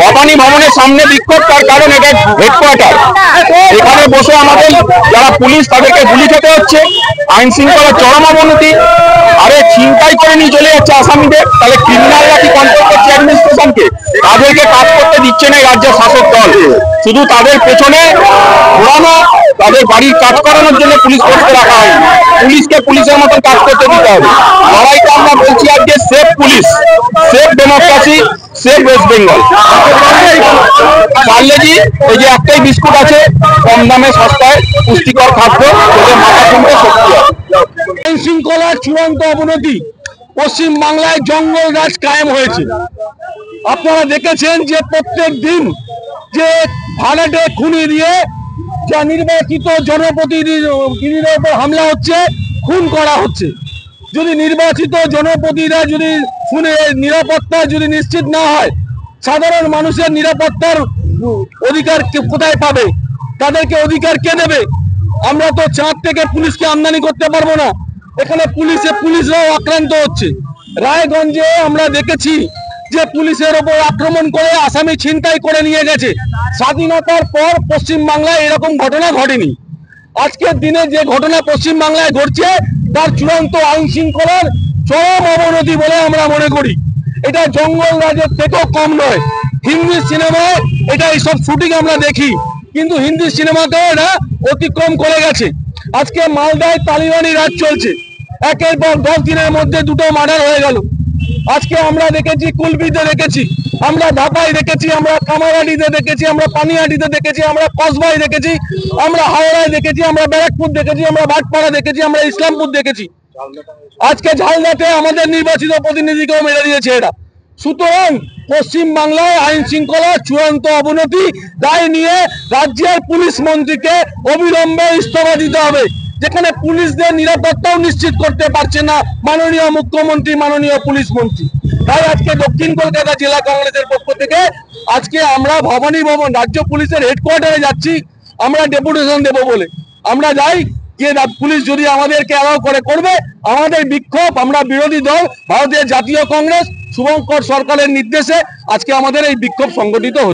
ভবানী ভবনের সামনে বিক্ষোভ, তার কারণ এটা হেডকোয়ার্টার। এখানে বসে আমাদের যারা পুলিশ তাদেরকে গুলি খেতে হচ্ছে, আইন শৃঙ্খলার চরম অবনতি। আরে ছিনতাই করে নিয়ে চলে যাচ্ছে আসামিদের, তাহলে ক্রিমিনালরা কি কন্ট্রোল করছে অ্যাডমিনিস্ট্রেশনকে? তাদেরকে কাজ করতে দিচ্ছে না রাজ্যের শাসক দল, শুধু তাদের পেছনে ঘোরানো, তাদের বাড়ির কাজ করানোর জন্য পুলিশ বসতে রাখা হয়। পুলিশকে পুলিশের মতন কাজ করতে দিতে হবে। লড়াইটা আমরা বলছি আজকে safe police, safe democracy, safe West Bengal. Parle-G এই যে একটাই বিস্কুট আছে, কম দামে সস্তায় পুষ্টিকর খাদ্য, তোদের মাথা কমবে শক্তি হবে। আইন শৃঙ্খলার চূড়ান্ত অবনতি, পশ্চিম বাংলায় জঙ্গল রাজ কায়েম হয়েছে। আপনারা দেখেছেন যে প্রত্যেক দিন যে ভাড়াটে খুনি দিয়ে যা নির্বাচিত জনপ্রতিনিধির উপর হামলা হচ্ছে, খুন করা হচ্ছে। যদি নির্বাচিত জনপ্রতিনিধিরা যদি নিরাপত্তা যদি নিশ্চিত না হয়, সাধারণ মানুষের নিরাপত্তার অধিকার কোথায় পাবে? তাদেরকে অধিকার কে দেবে? আমরা তো চাঁদ থেকে পুলিশকে আমদানি করতে পারবো না। এখানে পুলিশরাও আক্রান্ত হচ্ছে। রায়গঞ্জে আমরা দেখেছি যে পুলিশের ওপর আক্রমণ করে আসামি ছিনতাই করে নিয়ে গেছে। স্বাধীনতার পর পশ্চিম বাংলায় এরকম ঘটনা ঘটেনি। আজকের দিনে যে ঘটনা পশ্চিম বাংলায় ঘটছে, তার চূড়ান্ত আইন শৃঙ্খলার চরম অবনতি বলে আমরা মনে করি। এটা জঙ্গল রাজের থেকেও কম নয়। হিন্দি সিনেমায় এটা এইসব শুটিং আমরা দেখি, কিন্তু হিন্দি সিনেমাতেও এটা অতিক্রম করে গেছে। আজকে মালদায় তালিবানি রাজ চলছে, একের পর 10 দিনের মধ্যে 2টো মার্ডার হয়ে গেল। আজকে আমরা দেখেছি কুলবিতে দেখেছি, আমরা ঢাকায় দেখেছি, আমরা কামারহাটিতে দেখেছি, আমরা পানিহাটিতে দেখেছি, আমরা কসবায় দেখেছি, আমরা হাওড়ায় দেখেছি, আমরা ব্যারাকপুর দেখেছি, আমরা ভাটপাড়া দেখেছি, আমরা ইসলামপুর দেখেছি। আজকে ঝালদাতে আমাদের নির্বাচিত প্রতিনিধিকেও মেরে দিয়েছে এরা। সুতরাং পশ্চিম বাংলায় আইন শৃঙ্খলার চূড়ান্ত অবনতি, তাই নিয়ে রাজ্যের পুলিশ মন্ত্রীকে অবিলম্বে ইস্তফা দিতে হবে। যেখানে পুলিশদের নিরাপত্তাও নিশ্চিত করতে পারছে না মাননীয় মুখ্যমন্ত্রী, মাননীয় পুলিশ মন্ত্রী। তাই আজকে দক্ষিণ কলকাতা জেলা কংগ্রেসের পক্ষ থেকে আজকে আমরা ভবানী ভবন রাজ্য পুলিশের হেডকোয়ার্টারে যাচ্ছি। আমরা ডেপুটেশন দেব বলে আমরা যাই, যে পুলিশ যদি আমাদেরকে অ্যালাউ করে করবে। আমাদের বিক্ষোভ, আমরা বিরোধী দল ভারতের জাতীয় কংগ্রেস শুভঙ্কর সরকারের নির্দেশে আজকে আমাদের এই বিক্ষোভ সংগঠিত হচ্ছে।